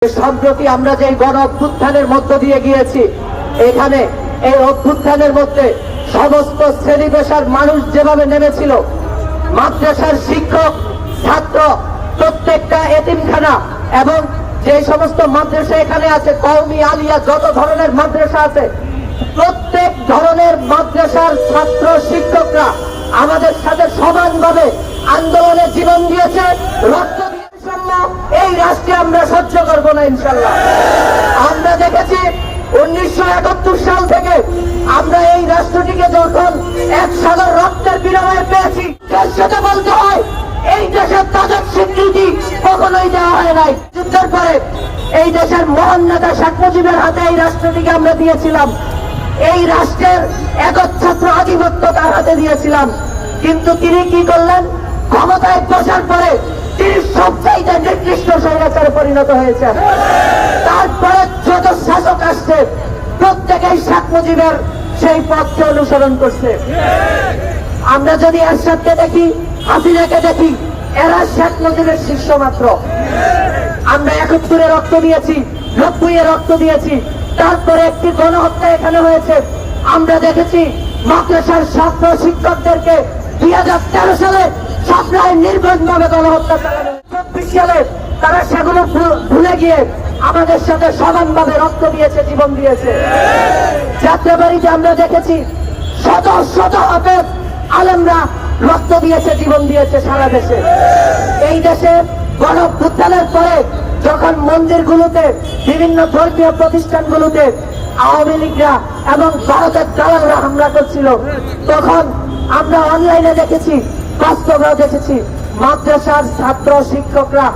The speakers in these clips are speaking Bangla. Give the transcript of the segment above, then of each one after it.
সম্প্রতি আমরা যে গণ অভ্যুত্থানের মধ্য দিয়ে গিয়েছি, এখানে এই অভ্যুত্থানের মধ্যে সমস্ত শ্রেণী পেশার মানুষ যেভাবে নেমেছিল, মাদ্রাসার শিক্ষক, ছাত্র, প্রত্যেকটা এতিমখানা এবং যে সমস্ত মাদ্রাসা এখানে আছে, কওমি, আলিয়া, যত ধরনের মাদ্রাসা আছে, প্রত্যেক ধরনের মাদ্রাসার ছাত্র শিক্ষকরা আমাদের সাথে সমানভাবে আন্দোলনে জীবন দিয়েছে, রক্ত দিয়েছে। এই রাষ্ট্রে আমরা সহ্য করব না ইনশাল্লাহ। আমরা দেখেছি 1971 সাল থেকে আমরা এই রাষ্ট্রটিকে যখন এক সাগর রক্তের বিনিময়ে পেয়েছি, তার সাথে বলতে হয় এই দেশের তাদের স্বীকৃতি কখনোই দেওয়া হয় নাই। যুদ্ধের পরে এই দেশের মহান নেতা শেখ মুজিবের হাতে এই রাষ্ট্রটিকে আমরা দিয়েছিলাম, এই রাষ্ট্রের একচ্ছত্র আধিপত্য তার হাতে দিয়েছিলাম। কিন্তু তিনি কি করলেন? ক্ষমতায় বসার পরে তিনি সবচাইতে নিকৃষ্ট স্বৈরাচারে পরিণত হয়েছেন। তারপরে যত শাসক আসছে প্রত্যেকেই শেখ মুজিবের সেই পথকে অনুসরণ করছে। আমরা যদি এরশাদকে দেখি, হাসিনাকে দেখি, এরা শেখ মুজিবের শিষ্য মাত্র। আমরা 71-এ রক্ত দিয়েছি, 90-এ রক্ত দিয়েছি, তারপরে একটি গণহত্যা এখানে হয়েছে। আমরা দেখেছি মাদ্রাসার ছাত্র শিক্ষকদেরকে 2013 সালে সবরায় নির্মমভাবে গণহত্যা চালানো। 24 সালে তারা সেগুলো ভুলে গিয়ে আমাদের সাথে সমানভাবে রক্ত দিয়েছে, জীবন দিয়েছে। যাত্রাবাড়িতে আমরা দেখেছি শত শত হাফেজ আলেমরা রক্ত দিয়েছে, জীবন দিয়েছে সারা দেশে। এই দেশে গণ অভ্যুত্থানের পরে যখন মন্দিরগুলোতে, বিভিন্ন ধর্মীয় প্রতিষ্ঠানগুলোতে আওয়ামী লীগরা এবং ভারতের দালালরা হামলা করছিল, তখন আমরা অনলাইনে দেখেছি, বাস্তবেও দেখেছি, মাদ্রাসার ছাত্র শিক্ষকরা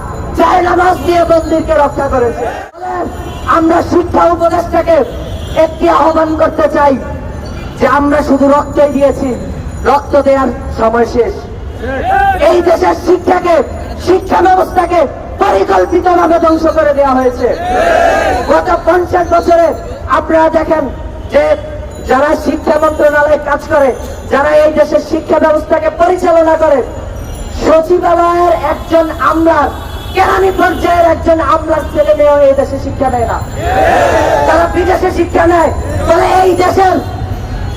জায়নামাজ দিয়ে মন্দিরকে রক্ষা করেছে। আমরা শিক্ষা উপদেষ্টাকে একটি আহ্বান করতে চাই যে আমরা শুধু রক্তই দিয়েছি, রক্ত দেওয়ার সময় শেষ। এই দেশের শিক্ষা ব্যবস্থাকে পরিকল্পিতভাবে ধ্বংস করে দেওয়া হয়েছে। গত 50 বছরে আপনারা দেখেন যে যারা শিক্ষা মন্ত্রণালয়ে কাজ করে, যারা এই দেশের শিক্ষা ব্যবস্থাকে পরিচালনা করে, সচিবালয়ের একজন আমলার, কেরানি পর্যায়ের একজন আমলার ছেলে মেয়েও এই দেশে শিক্ষা নেয় না, তারা বিদেশে শিক্ষা নেয়। বলে এই দেশের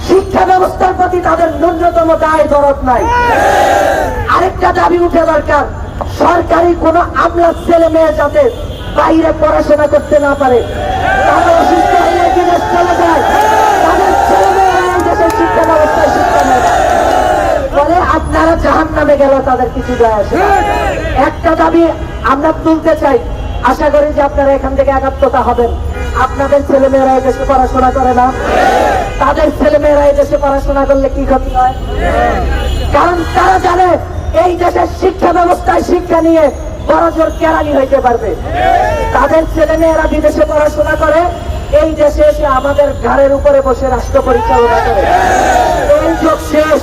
শিক্ষা ব্যবস্থার প্রতি তাদের ন্যূনতম দায় দরদ নাই। আরেকটা দাবি উঠে দরকার, সরকারি কোন আমলার ছেলে মেয়ে যাতে বাইরে পড়াশোনা করতে না পারে, তারা অসুস্থ হলে বিদেশ চলে যায়, তাদের ছেলে মেয়েরা এই দেশের শিক্ষা ব্যবস্থায় শিক্ষা নেয়। বলে আপনারা জাহান্নামে গেল, তাদের কিছু যায় আসে না। একটা দাবি আমরা তুলতে চাই, আশা করি যে আপনারা এখান থেকে একাত্মতা হবেন। আপনাদের ছেলে মেয়েরা এই দেশে পড়াশোনা করে না, তাদের ছেলে মেয়েরা এই দেশে পড়াশোনা করলে কি ক্ষতি হয়? কারণ তারা জানে এই দেশের শিক্ষা ব্যবস্থায় শিক্ষা নিয়ে বড়জোর কেরানি হইতে পারবে। তাদের ছেলে মেয়েরা বিদেশে পড়াশোনা করে, এই দেশে এসে আমাদের ঘাড়ের উপরে বসে রাষ্ট্র পরিচালনা করে। এই যুগ শেষ।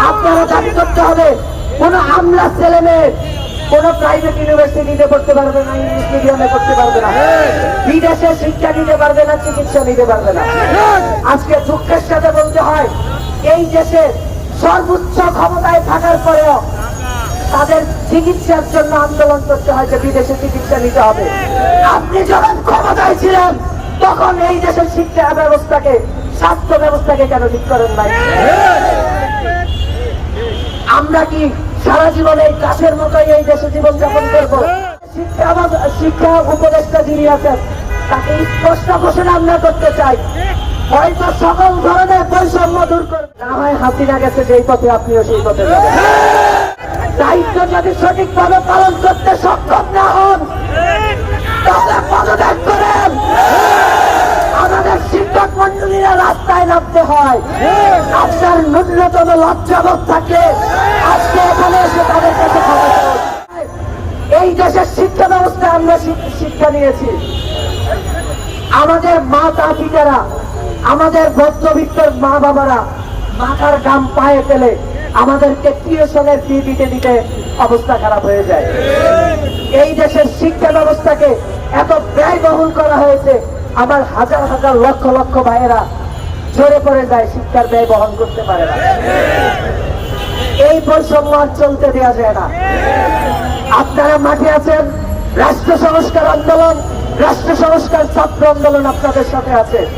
আপনারা দাবি করতে হবে কোন আমলা ছেলে মেয়ে কোন প্রাইভেট ইউনিভার্সিটিতে পড়তে পারবে না, ইংলিশ মিডিয়ামে পড়তে পারবে না, বিদেশে শিক্ষা নিতে পারবে না, চিকিৎসা নিতে পারবে না। আজকে দুঃখের সাথে বলতে হয় এই দেশে সর্বোচ্চ ক্ষমতায় থাকার পরেও তাদের চিকিৎসার জন্য আন্দোলন করতে হয় যে বিদেশে চিকিৎসা নিতে হবে। আপনি যখন ক্ষমতায় ছিলেন তখন এই দেশের শিক্ষা ব্যবস্থাকে, স্বাস্থ্য ব্যবস্থাকে কেন ঠিক করেন নাই? আমরা কি সারা জীবন এই গাছের মতোই এই দেশে জীবনযাপন করবো? শিক্ষা উপদেষ্টা যিনি আছেন তাকে স্পষ্ট ঘোষণা আমরা করতে চাই, হয়তো সকল ধরনের বৈষম্য দূর করবে। না হয় হাসিনা গেছে যেই পথে, আপনিও সেই পথে যাবেন। দায়িত্ব যদি সঠিকভাবে পালন করতে সক্ষম না হন তাহলে পদত্যাগ করেন। আমাদের শিক্ষক মন্ডলীরা রাস্তায় নামতে হয়। আপনার ন্যূনতম লজ্জাবোধ থাকলে আজকে এখানে এসে তাদের কাছে ক্ষমা চান। এই দেশের শিক্ষা ব্যবস্থা আমরা শিক্ষা নিয়েছি। আমাদের মাতা পিতারা, আমাদের মধ্যবিত্তের মা বাবারা মাথার ঘাম পায়ে ফেলে আমাদেরকে টিউশনের ফি দিতে দিতে অবস্থা খারাপ হয়ে যায়। এই দেশের শিক্ষা ব্যবস্থাকে এত ব্যয়বহুল করা হয়েছে, আমার হাজার হাজার লক্ষ লক্ষ ভাইয়েরা ঝরে পড়ে যায়, শিক্ষার ব্যয় বহন করতে পারে না। এই বৈষম্য চলতে দেওয়া যায় না। আপনারা মাঠে আছেন, রাষ্ট্র সংস্কার আন্দোলন, রাষ্ট্র সংস্কার ছাত্র আন্দোলন আপনাদের সাথে আছে।